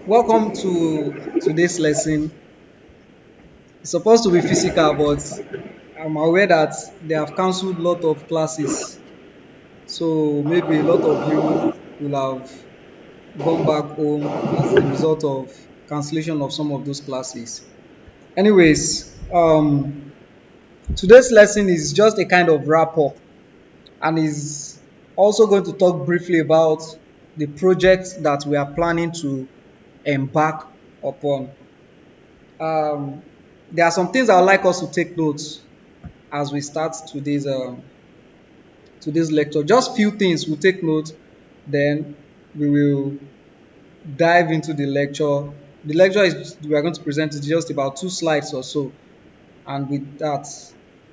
Welcome to today's lesson. It's supposed to be physical, but I'm aware that they have cancelled a lot of classes. So maybe a lot of you will have gone back home as a result of cancellation of some of those classes. Anyways, today's lesson is just a kind of wrap up and is also going to talk briefly about the project that we are planning to embark upon. Um, there are some things I would like us to take notes as we start today's lecture. Just few things we'll take note, then we will dive into the lecture. The lecture is we are going to present is just about 2 slides or so, and with that,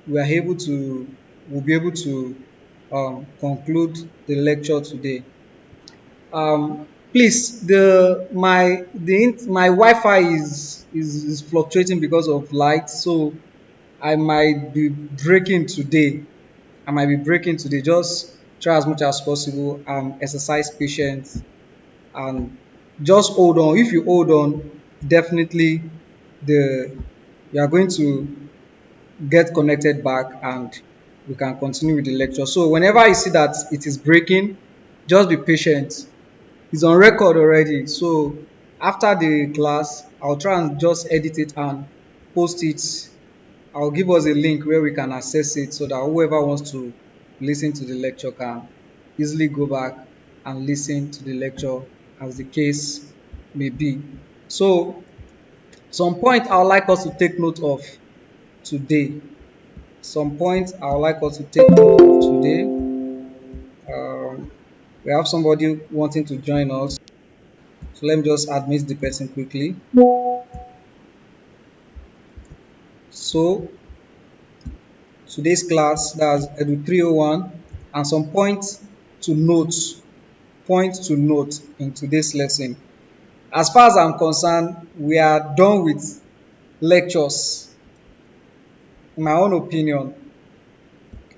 we are able to we'll be able to conclude the lecture today. Please, my Wi-Fi is fluctuating because of light, so I might be breaking today. I might be breaking today. Just try as much as possible and exercise patience and just hold on. If you hold on, definitely the you are going to get connected back and we can continue with the lecture. So whenever you see that it is breaking, just be patient. It's on record already. So after the class, I'll try and just edit it and post it. I'll give us a link where we can access it so that whoever wants to listen to the lecture can easily go back and listen to the lecture as the case may be. So some point I would like us to take note of today. Some points I would like us to take note of today. We have somebody wanting to join us. So let me just admit the person quickly. So today's class, that's Edu 301, and some points to note in today's lesson. As far as I'm concerned, we are done with lectures. In my own opinion,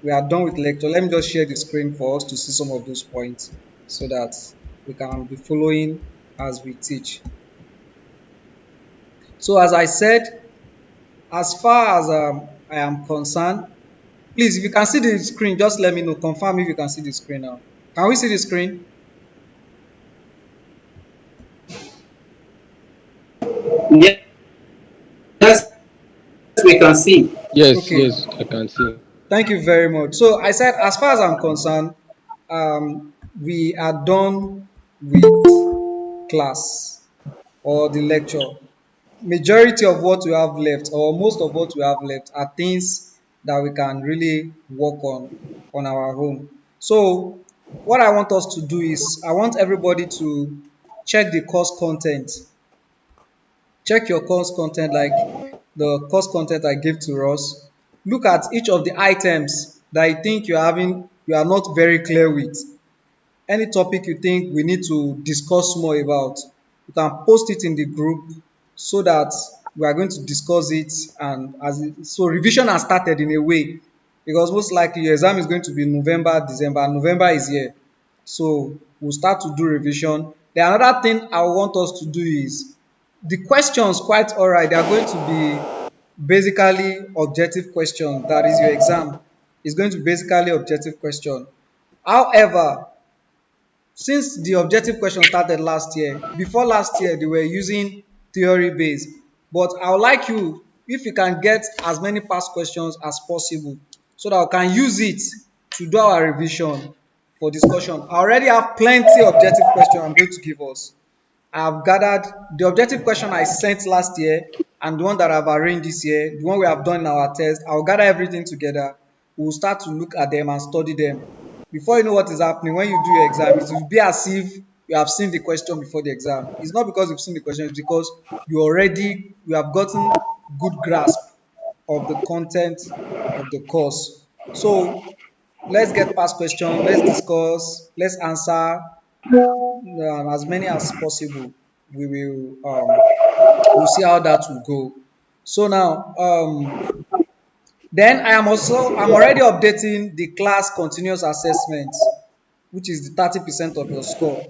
we are done with lecture. Let me just share the screen for us to see some of those points so that we can be following as we teach. So as I said, as far as I am concerned, please, if you can see the screen, just let me know. Confirm if you can see the screen now. Can we see the screen? Yes, we can see. Yes, Okay. yes, I can see. Thank you very much. So I said, as far as I'm concerned, we are done with class or the lecture. Majority of what we have left, or most of what we have left, are things that we can really work on our own. So what I want us to do is, I want everybody to check the course content. Check your course content, like the course content I gave to us. Look at each of the items that you think you are not very clear with. Any topic you think we need to discuss more about, you can post it in the group so that we are going to discuss it. And so revision has started in a way, because most likely your exam is going to be November, December, and November is here. So we'll start to do revision. The another thing I want us to do is the questions, quite all right, they are going to be basically objective questions. That is, your exam is going to be basically objective question. However, since the objective question started last year, before last year they were using theory based, but I would like you, if you can get as many past questions as possible so that we can use it to do our revision for discussion. I already have plenty objective question I'm going to give us. I've gathered the objective question I sent last year and the one that I've arranged this year, the one we have done in our test. I'll gather everything together. We'll start to look at them and study them. Before you know what is happening, when you do your exam, it will be as if you have seen the question before the exam. It's not because you've seen the question, it's because you have gotten good grasp of the content of the course. So let's get past question, let's discuss, let's answer as many as possible. We will we'll see how that will go. So now then I'm already updating the class continuous assessment, which is the 30% of your score.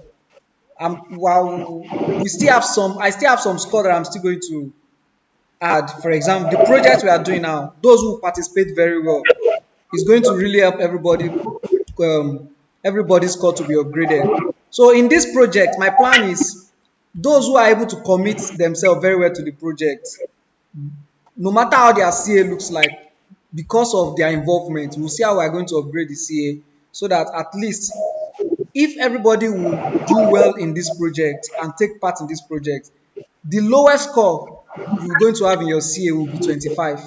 While we still have some, I still have some score that I'm still going to add. For example, the project we are doing now, those who participate very well, is going to really help everybody's score to be upgraded. So in this project, my plan is those who are able to commit themselves very well to the project, no matter how their CA looks like, because of their involvement, we'll see how we're going to upgrade the CA so that at least if everybody will do well in this project and take part in this project, the lowest score you're going to have in your CA will be 25.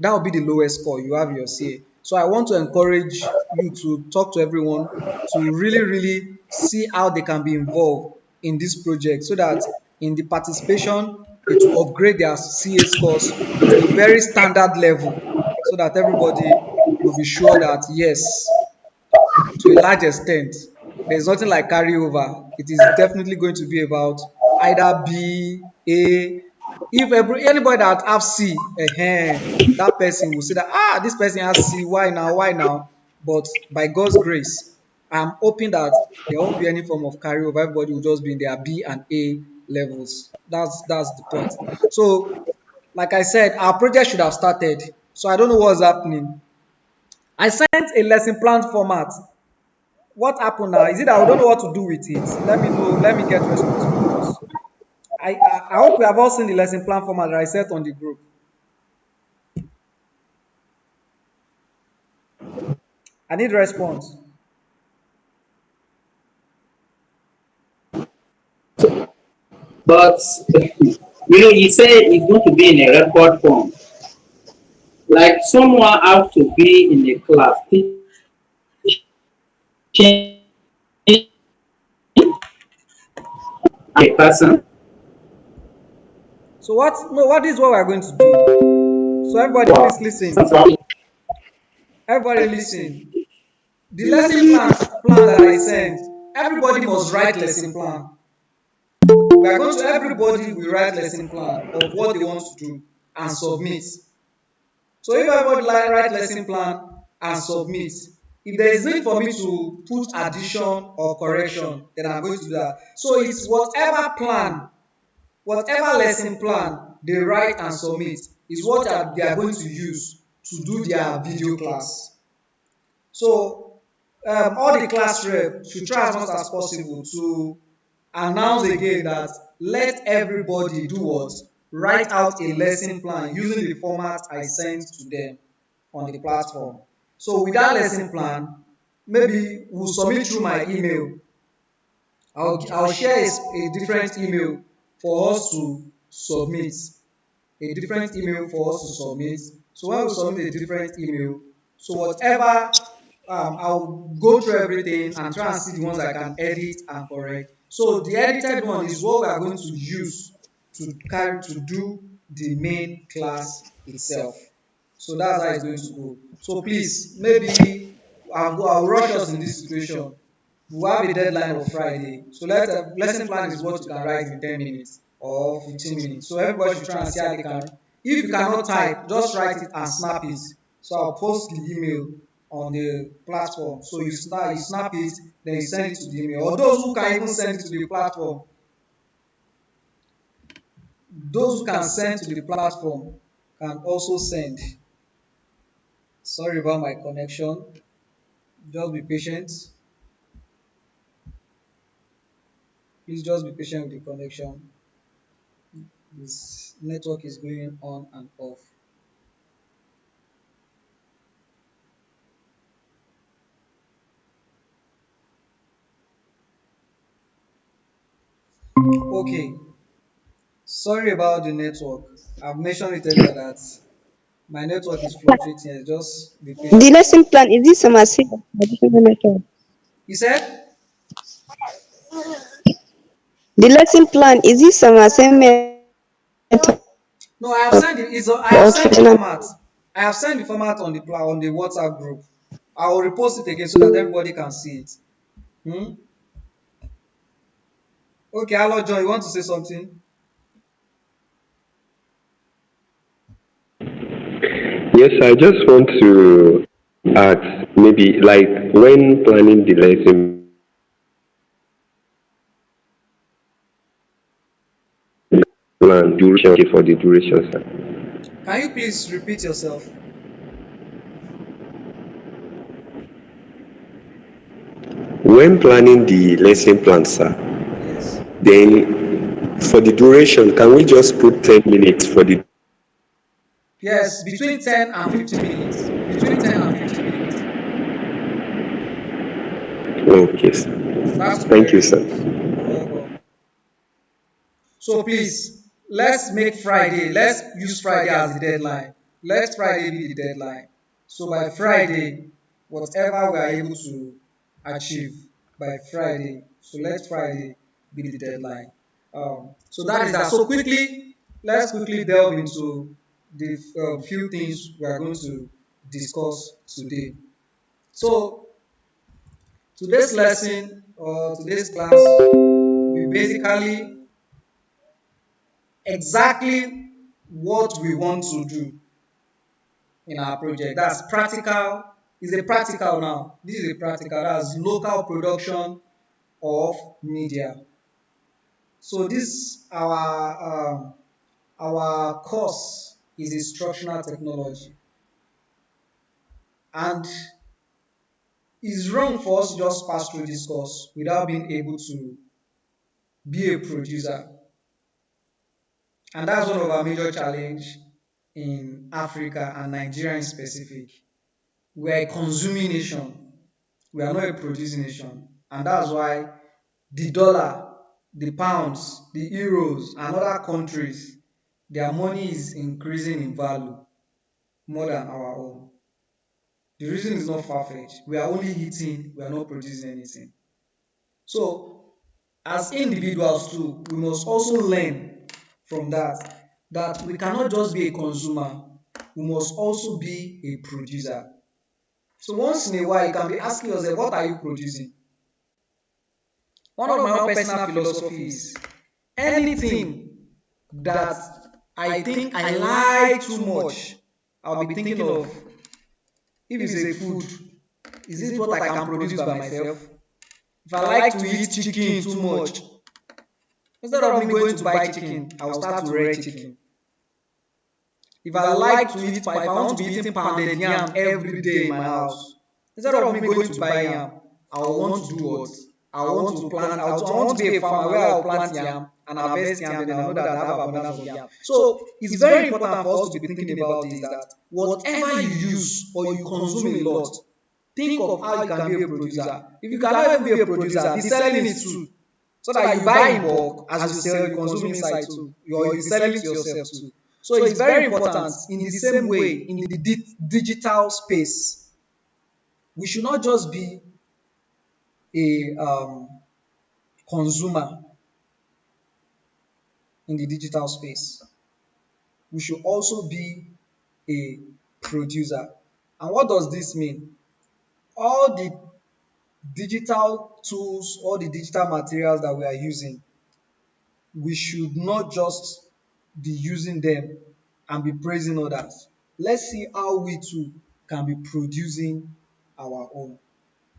That will be the lowest score you have in your CA. So I want to encourage you to talk to everyone to really, really see how they can be involved in this project so that in the participation, it will upgrade their CA scores to a very standard level so that everybody will be sure that yes, to a large extent, there's nothing like carryover. It is definitely going to be about either B, A. If anybody that have C, that person will say that this person has C. Why now? Why now? But by God's grace, I'm hoping that there won't be any form of carryover. Everybody will just be in their B and A levels. That's the point. So, like I said, our project should have started. So I don't know what's happening. I sent a lesson plan format. What happened now? Is it that I don't know what to do with it? Let me know. Let me get response from us. I hope we have all seen the lesson plan format that I set on the group. I need response. But you say it's going to be in a record form. Like someone have to be in a class teaching a person. So what? No, what is what we are going to do? So everybody, please listen. Everybody, listen. The lesson plan that I sent. Everybody must write lesson plan. We are going to everybody will write lesson plan of what they want to do and submit. So if everybody write lesson plan and submit, if there is need for me to put addition or correction, then I'm going to do that. So it's whatever lesson plan they write and submit is what they are going to use to do their video class. So all the class rep should try as much as possible to announce again that let everybody do what? Write out a lesson plan using the format I sent to them on the platform. So with that lesson plan, maybe we'll submit through my email. I'll share a different email for us to submit. A different email for us to submit. So when we submit a different email, so whatever I'll go through everything and try and see the ones I can edit and correct. So the edited one is what we are going to use to do the main class itself. So that's how it's going to go. So please, maybe I'll rush us in this situation. We have a deadline of Friday. So lesson plan is what you can write in 10 minutes or 15 minutes. So everybody should try and see how they can. If you cannot type, just write it and snap it. So I'll post the email on the platform. So you snap it, then you send it to the email. Or those who can even send it to the platform, those who can send to the platform can also send. Sorry about my connection. Just be patient. Please just be patient with the connection. This network is going on and off. Okay, sorry about the network. I've mentioned it earlier that my network is fluctuating. Just be The patient. lesson plan, is this some additional method? You said? The lesson plan, is this some assignment method No, I have sent I have or sent the traditional? format. I have sent the format on the WhatsApp group. I will repost it again so that everybody can see it. Hmm? Okay, hello John, you want to say something? Yes, I just want to ask maybe like when planning the lesson plan duration for the duration, sir? Can you please repeat yourself? When planning the lesson plan, sir, Yes. then for the duration, can we just put 10 minutes for the. Yes, between 10 and 15 minutes. Between 10 and 15 minutes. Okay, sir. That's Thank you, very sir. good. You're welcome. So please, let's make Friday, let's use Friday as the deadline. Let Friday be the deadline. So by Friday, whatever we are able to achieve by Friday, so let Friday be the deadline. So that is that. So quickly, let's quickly delve into the few things we are going to discuss today. So today's lesson or today's class will basically exactly what we want to do in our project. That's practical. Is a practical now. This is a practical. That's local production of media. So this our course is instructional technology, and it's wrong for us to just pass through this course without being able to be a producer, and that's one of our major challenge in Africa and Nigeria in specific. We are a consuming nation. We are not a producing nation. And that's why the dollar, the pounds, the euros, and other countries, their money is increasing in value more than our own. The reason is not far-fetched. We are only eating, we are not producing anything. So, as individuals too, we must also learn from that we cannot just be a consumer, we must also be a producer. So once in a while, you can be asking yourself, what are you producing? One of my own personal philosophy is anything that I think I like too much, I'll be thinking of if it's a food, is it what I can produce by myself? If I like to eat chicken too much, instead of me going to buy chicken, I'll start to rear chicken. If I like to eat, if I want to be eating pounded yam every day in my house, instead of me going to buy yam, I want to do what? I want to plant, I want to be a farmer where I'll plant yam and harvest yam, then I'll know that I have abundance of yam. So it's very important for us to be thinking about this that whatever you use or you consume a lot, think of how you can be a producer. If you cannot even be a producer, be selling it too. So that you buy in bulk, as you sell, you consume inside too. You'll be selling to yourself too. So it's very important in the same way in the digital space. We should not just be a consumer in the digital space. We should also be a producer. And what does this mean? All the digital tools, all the digital materials that we are using, we should not just be using them and be praising others. Let's see how we too can be producing our own.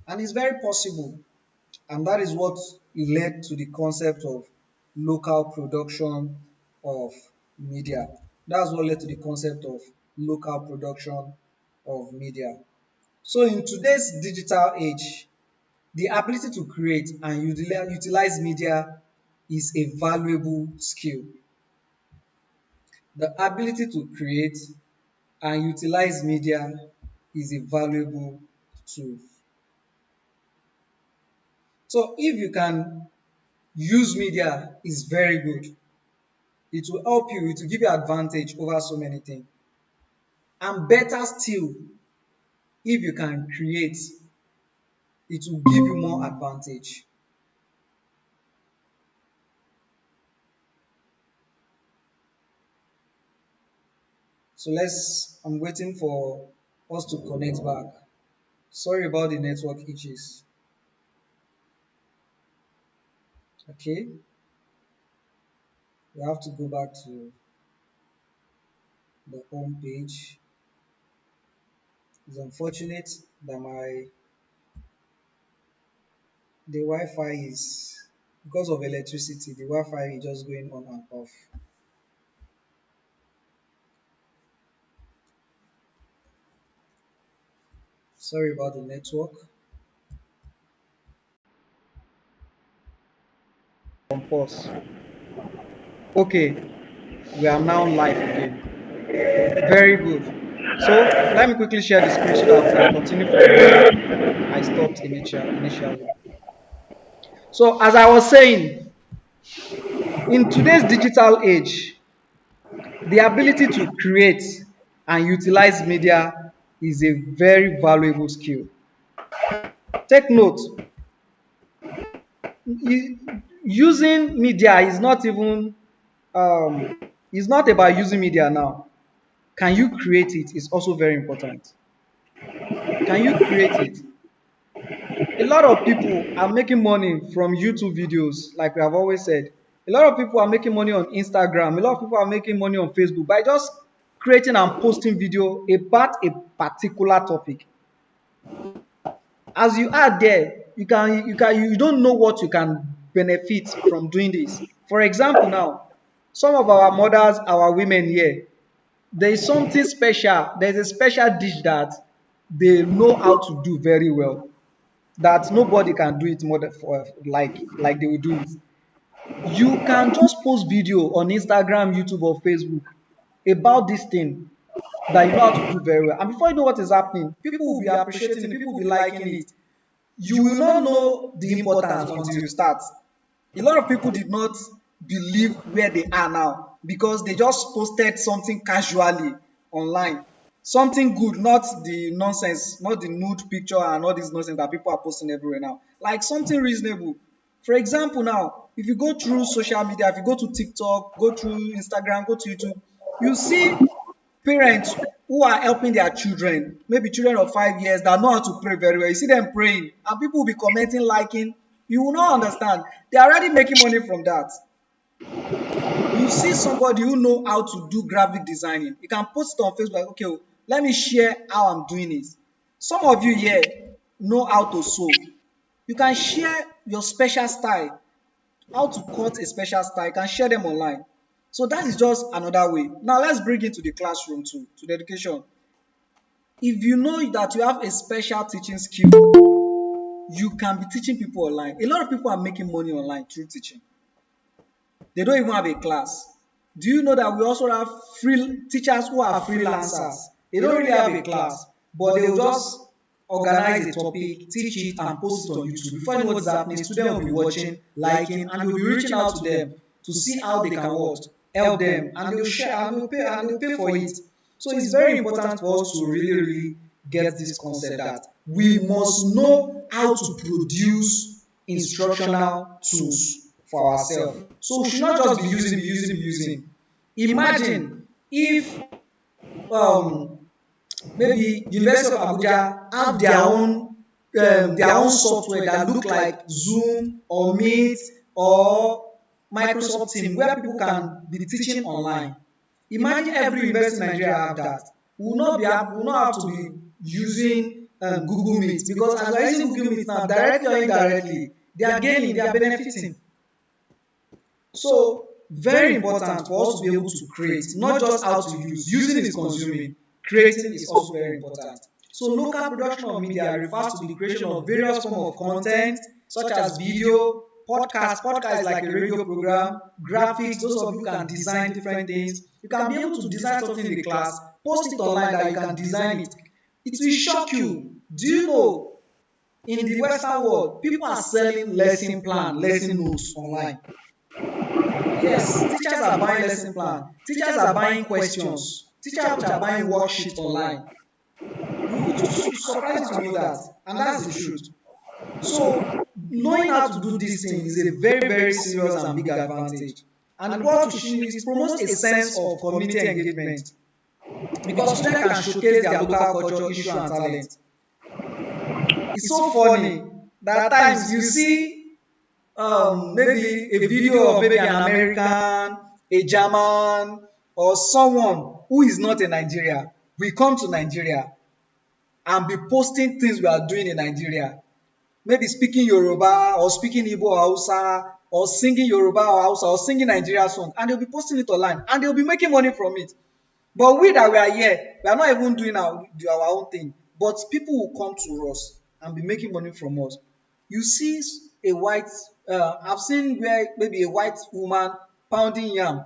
And it's very possible. And that is what led to the concept of local production of media. That's what led to the concept of local production of media. So in today's digital age, the ability to create and utilize media is a valuable skill. The ability to create and utilize media is a valuable tool. So if you can use media, is very good. It will help you, it will give you advantage over so many things. And better still, if you can create, it will give you more advantage. So I'm waiting for us to connect back. Sorry about the network issues. Okay, we have to go back to the home page. It's unfortunate that the Wi-Fi is because of electricity. The Wi-Fi is just going on and off. Sorry about the network. On pause. Okay, we are now live again. Very good. So let me quickly share the screen so that we can continue from where I stopped initially. So as I was saying, in today's digital age, the ability to create and utilize media is a very valuable skill. Take note, using media is not even is not about using media now. Can you create it is also very important. Can you create it? A lot of people are making money from YouTube videos, like we have always said. A lot of people are making money on Instagram. A lot of people are making money on Facebook by just creating and posting video about a particular topic. As you are there, you don't know what you can benefit from doing this. For example, now some of our mothers, our women here, there is something special. There's a special dish that they know how to do very well, that nobody can do it more than like they will do it. You can just post video on Instagram, YouTube, or Facebook about this thing that you know how to do very well, and before you know what is happening, people will be appreciating it, people will be liking it. You will not know the importance until you start. A lot of people did not believe where they are now because they just posted something casually online. Something good, not the nonsense, not the nude picture and all this nonsense that people are posting everywhere now. Like something reasonable. For example, now, if you go through social media, if you go to TikTok, go through Instagram, go to YouTube, you see parents who are helping their children, maybe children of 5 years that know how to pray very well. You see them praying, and people will be commenting, liking. You will not understand. They are already making money from that. You see somebody who know how to do graphic designing. You can post it on Facebook, like, okay, let me share how I'm doing it. Some of you here know how to sew. You can share your special style, how to cut a special style. You can share them online. So that is just another way. Now let's bring it to the classroom too, to the education. If you know that you have a special teaching skill, you can be teaching people online. A lot of people are making money online through teaching. They don't even have a class. Do you know that we also have free teachers who are freelancers? They don't really have a class, but they will just organize a topic, teach it, and post it on YouTube. Before you know what's happening, students will be watching, liking, and you'll be reaching out to them to see how they can what help them, and they'll share and they'll pay for it. So it's very important for us to really, really get this concept that we must know how to produce instructional tools for ourselves. So we should not just be using. Imagine if um maybe University of Abuja have their own software that look like Zoom or Meet or Microsoft Team where people can be teaching online. Imagine every university in Nigeria have that. We will not have to be using Google Meet, because as we are using Google Meet now, directly or indirectly, they are gaining, they are benefiting. So very important for us to be able to create, not just how to use. Using is consuming. Creating is also very important. So local production of media refers to the creation of various forms of content such as video, podcast. Podcast is like a radio program, graphics. Those of you can design different things. You can be able to design something in the class, post it online that you can design it. It will shock you. Do you know in the Western world, people are selling lesson plan, lesson notes online? Yes, teachers are buying lesson plan. Teachers are buying questions. Teachers are buying worksheets online. You surprised to know that, and that's the truth. So knowing how to do this thing is a very, very serious and big advantage. And what it promotes a sense of community engagement, because students can showcase their local culture, issue, and talent. It's so funny that at times you see maybe a video of maybe an American, a German, or someone who is not in Nigeria will come to Nigeria and be posting things we are doing in Nigeria. Maybe speaking Yoruba or speaking Igbo or Hausa or singing Yoruba or Hausa or singing Nigeria song, and they'll be posting it online and they'll be making money from it. But we that we are here, we are not even doing our own thing. but people will come to us and be making money from us. You see a white, I've seen where maybe a white woman pounding yam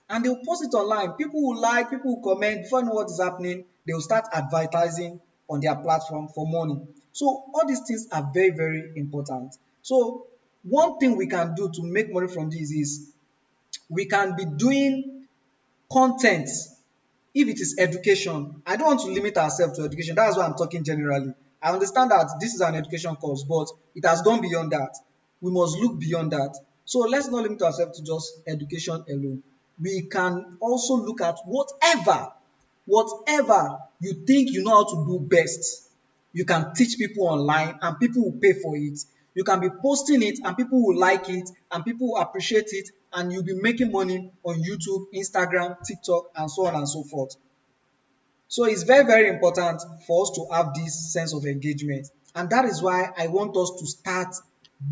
and they'll post it online. People will like, people will comment. Before you know what is happening, they will start advertising on their platform for money. So all these things are very, very important. So one thing we can do to make money from this is we can be doing content. If it is education, I don't want to limit ourselves to education. That's why I'm talking generally. I understand that this is an education course, but it has gone beyond that. We must look beyond that. So let's not limit ourselves to just education alone. We can also look at whatever you think you know how to do best. You can teach people online and people will pay for it. You can be posting it and people will like it and people will appreciate it, and you'll be making money on YouTube, Instagram, TikTok, and so on and so forth. So it's very, very important for us to have this sense of engagement. And that is why I want us to start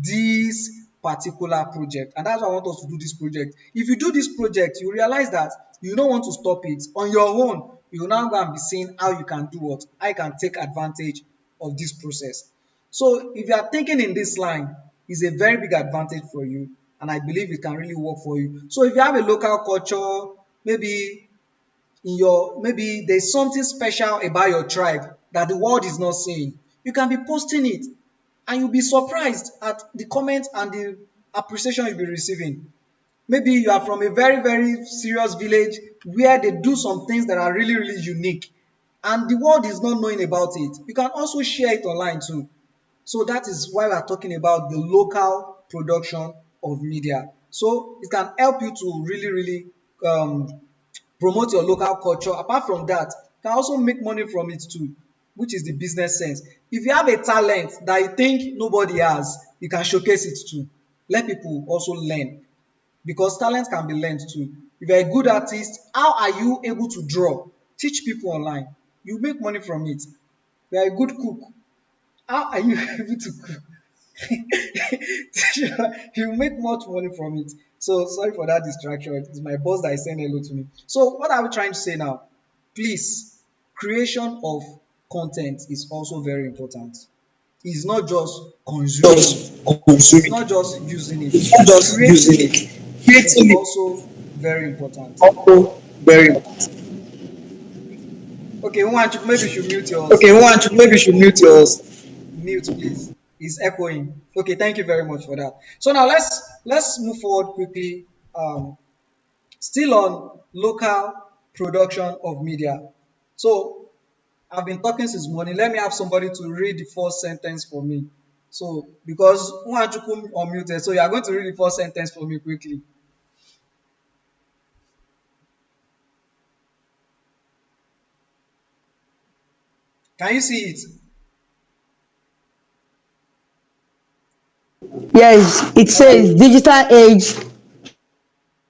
this particular project. And that's why I want us to do this project. If you do this project, you realize that you don't want to stop it on your own. You will now go and be seeing how you can do what? I can take advantage of this process. So if you are thinking in this line, it's a very big advantage for you. And I believe it can really work for you. So if you have a local culture, maybe in your, maybe there's something special about your tribe that the world is not seeing, you can be posting it and you'll be surprised at the comments and the appreciation you'll be receiving. Maybe you are from a very, very serious village where they do some things that are really, really unique and the world is not knowing about it. You can also share it online too. So that is why we are talking about the local production of media. So it can help you to really, really promote your local culture. Apart from that, you can also make money from it too, which is the business sense. If you have a talent that you think nobody has, you can showcase it too. Let people also learn, because talent can be learned too. If you're a good artist, how are you able to draw? Teach people online. You make money from it. If you're a good cook, how are you able to cook? You make much money from it. So sorry for that distraction. It's my boss that is saying hello to me. So what are we trying to say now? Please, creation of content is also very important. It's not just consuming it. Just It's consuming not it. just using it. It's not just using Creating it it. is Creating it also very important. also very important. Okay, Nwanchukwu, maybe you should mute yours. Okay, maybe you should mute yours. Mute, please. It's echoing. Okay, thank you very much for that. So now let's move forward quickly. Still on local production of media. So I've been talking since morning. Let me have somebody to read the first sentence for me. So because Nwanchukwu unmuted, so you are going to read the first sentence for me quickly. Can you see it? Yes, it says Okay. digital age,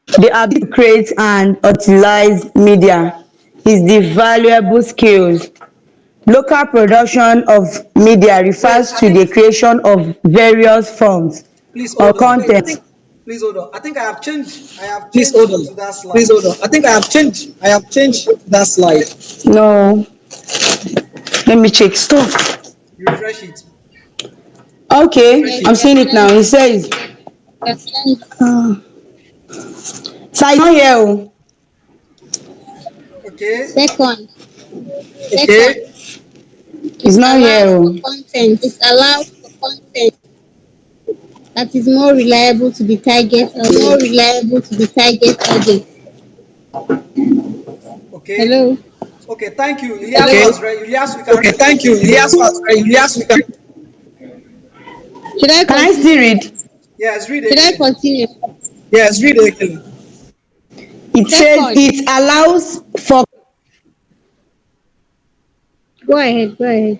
the ability to create and utilize media is the valuable skills. Local production of media Wait, refers I to the think creation of various forms please or hold on. content. Please hold on. I think I have changed. I have Please hold changed on. to that Please slide. hold on. I think I have changed that slide. No, let me check. Stop. Refresh it. Okay, Refresh I'm it. seeing it now. It says, so it's not here. Oh. Okay. Second, Okay. It's it not here. allows for Oh. content that is more reliable to the target More audience. reliable to the target audience. Okay. Hello, Okay. Thank you. Ilyasu Okay. has read. Ilyasu, you can Okay. read it Thank you. again. Ilyas, you can. should I Can I still continue? read? Yes, read Should I again. continue? Yes, read it again. It says Second, it allows for go ahead, go ahead.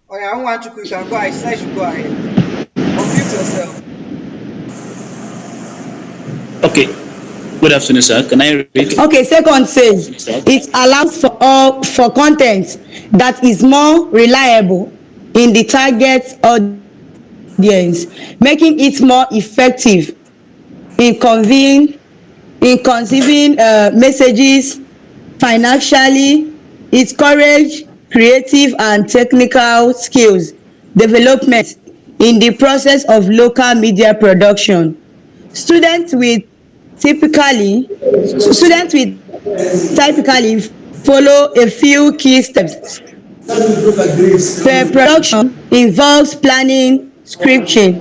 Oh yeah, Nwanchukwu, you can go ahead. She said you should go ahead. Unmute yourself. Okay. Good afternoon, sir. Can I read? okay. Second says it allows for all for content that is more reliable in the target audience, making it more effective in conveying in conceiving messages financially. It courage creative and technical skills development in the process of local media production. Students will students will typically follow a few key steps. Pre-production involves planning, scripting,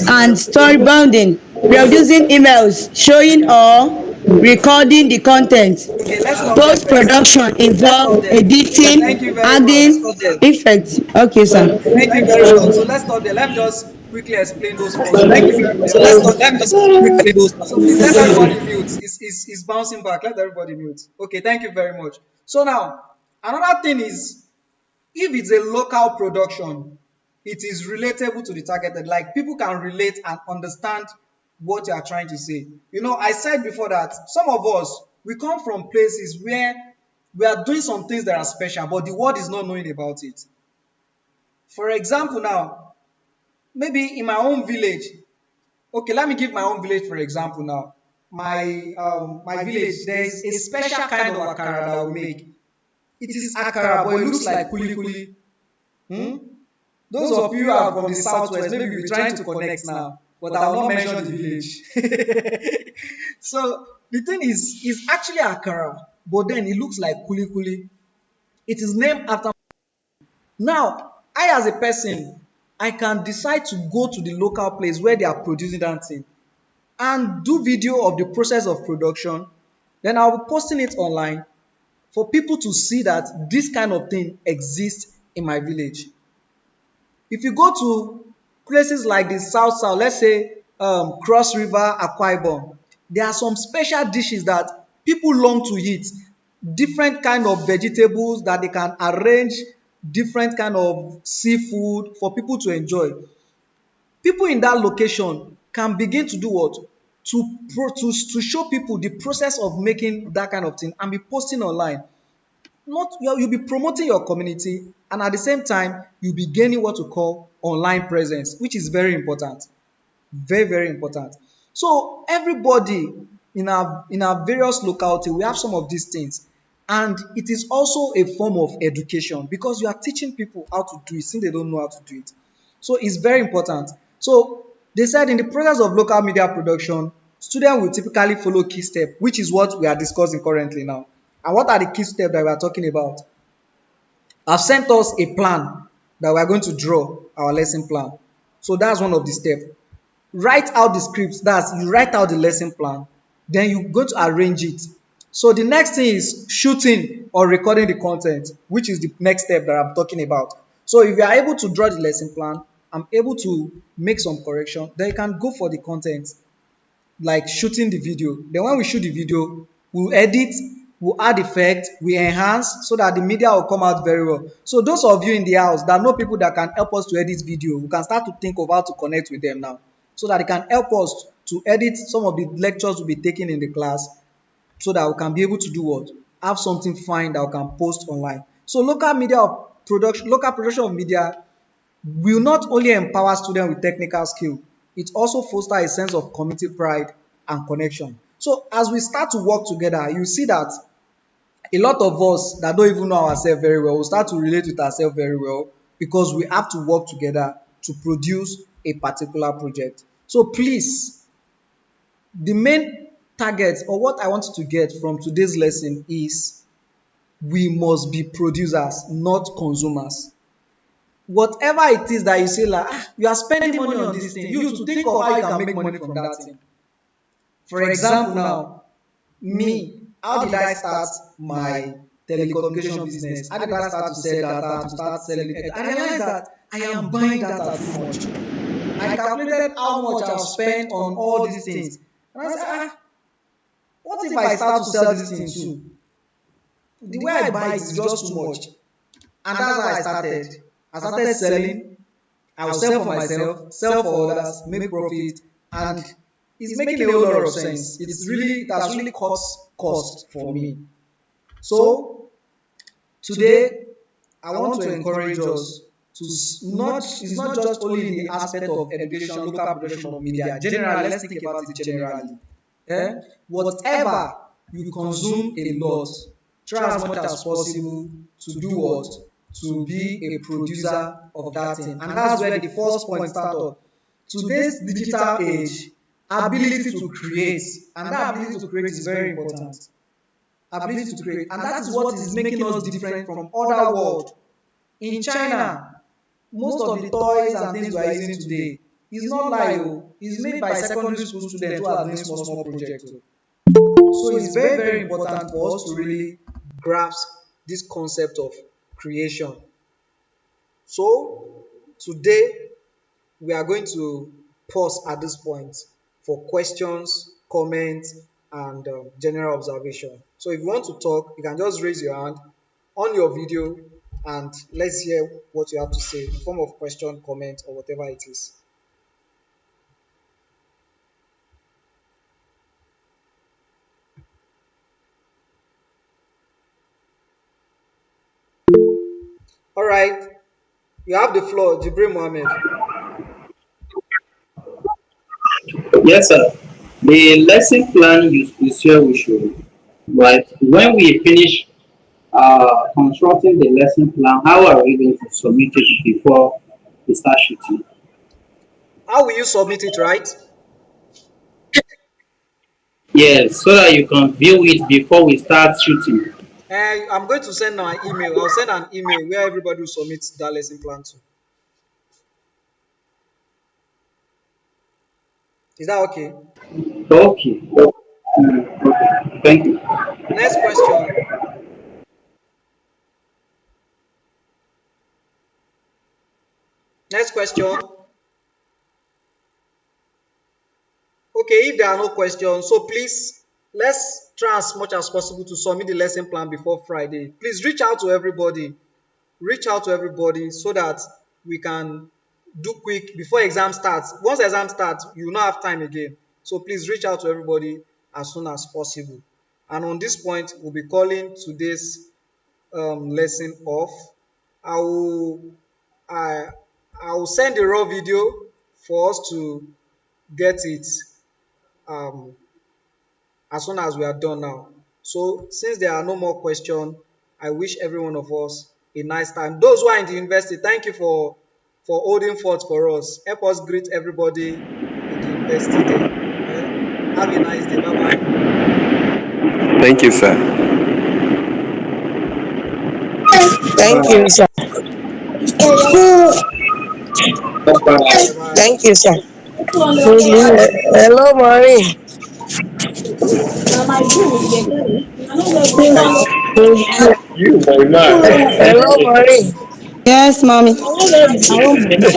and storyboarding, producing emails, showing or recording the content. Okay, let's stop there first. Post-production Let's stop involves there. Thank editing, you very much. adding Stop there. effects. Okay, sir. Thank you very much. So let's stop there. Let me just quickly explain those functions. So please let everybody mute. It's bouncing back. Let everybody mute. Okay, thank you very much. So now, another thing is, if it's a local production, it is relatable to the targeted. Like people can relate and understand what you are trying to say. I said before that some of us, we come from places where we are doing some things that are special, but the world is not knowing about it. For example, now, maybe in my own village, okay, let me give my own village for example now. My village, there is a special kind of akara that we make. It is akara, but it looks like kuli kuli. Hmm? Those of you who are from the southwest, maybe you'll be trying to connect now, but I will not mention the village. So the thing is, it's actually akara, but then it looks like kuli kuli. It is named after. Now, I as a person, I can decide to go to the local place where they are producing that thing and do video of the process of production. Then I'll be posting it online for people to see that this kind of thing exists in my village. If you go to places like the south south, let's say Cross River, Akwa Ibom, there are some special dishes that people long to eat. Different kind of vegetables that they can arrange, different kind of seafood for people to enjoy. People in that location can begin to do what? To show people the process of making that kind of thing and be posting online. Not you'll be promoting your community, and at the same time you'll be gaining what we call online presence, which is very important. Very, very important. So everybody in our various locality, we have some of these things, and it is also a form of education because you are teaching people how to do it since they don't know how to do it. So it's very important. So they said in the process of local media production, students will typically follow key steps, which is what we are discussing currently now. And what are the key steps that we are talking about? I've sent us a plan that we are going to draw our lesson plan. So that's one of the steps. Write out the scripts. That's you write out the lesson plan, then you're going to arrange it. So the next thing is shooting or recording the content, which is the next step that I'm talking about. So if you are able to draw the lesson plan, I'm able to make some correction, then you can go for the content, like shooting the video. Then when we shoot the video, we'll edit, we'll add effect, we enhance so that the media will come out very well. So those of you in the house that know people that can help us to edit video, we can start to think of how to connect with them now so that they can help us to edit some of the lectures we'll be taking in the class so that we can be able to do what? Have something fine that we can post online. So local production of media will not only empower students with technical skill, it also fosters a sense of community pride and connection. So as we start to work together, you see that a lot of us that don't even know ourselves very well will start to relate with ourselves very well because we have to work together to produce a particular project. So please, the main target or what I want you to get from today's lesson is we must be producers, not consumers. Whatever it is that you say like you are spending money on this thing, you to think of how you can make money from that thing. For example now, me, how did I start my telecommunication business? How did I start to sell data, to start selling it? I realized that I am buying data too much. I calculated how much I've spent on all these things. And I said, what if I start to sell these things too? The way I buy it is just too much. And that's how I started. I started selling. I will sell for myself, sell for others, make profit, and it's making a whole lot of sense. It has really cost for me. So today I want to encourage us to it's not just only the aspect of education, local production of media. Generally, let's think about it generally. Whatever you consume a lot, try as much as possible to do what? To be a producer of that thing. And that's where the first point started. Today's digital age, ability to create, and that ability to create is very important. Ability to create, and that is what is making us different from other world. In China, most of the toys and things we are using today is not like is made by secondary school students who are doing small small projects. So it's very very important for us to really grasp this concept of creation. So today we are going to pause at this point for questions, comments, and general observation. So if you want to talk, you can just raise your hand on your video and let's hear what you have to say in form of question, comment, or whatever it is. All right, you have the floor, Jibril Mohammed. Yes, sir. The lesson plan you share we should, right? When we finish constructing the lesson plan, how are we going to submit it before we start shooting? How will you submit it, right? Yes, so that you can view it before we start shooting. I'm going to send an email. I'll send an email where everybody will submit that lesson plan to. Is that okay? Okay. Okay. Thank you. Next question. Next question. Okay, if there are no questions, so please let's try as much as possible to submit the lesson plan before Friday. Please reach out to everybody. Reach out to everybody so that we can do quick before exam starts. Once exam starts, you will not have time again. So please reach out to everybody as soon as possible. And on this point, we'll be calling today's lesson off. I will I I will send a raw video for us to get it um, as soon as we are done now. So since there are no more questions, I wish every one of us a nice time. Those who are in the university, thank you for holding forth for us. Help us greet everybody in the university there. Have a nice day. Bye bye. Thank you, sir. Thank you, Bye. sir. Bye. Bye bye. Thank you, sir. Hello, Maureen. You, my man. Hello, Maureen. Yes, mommy.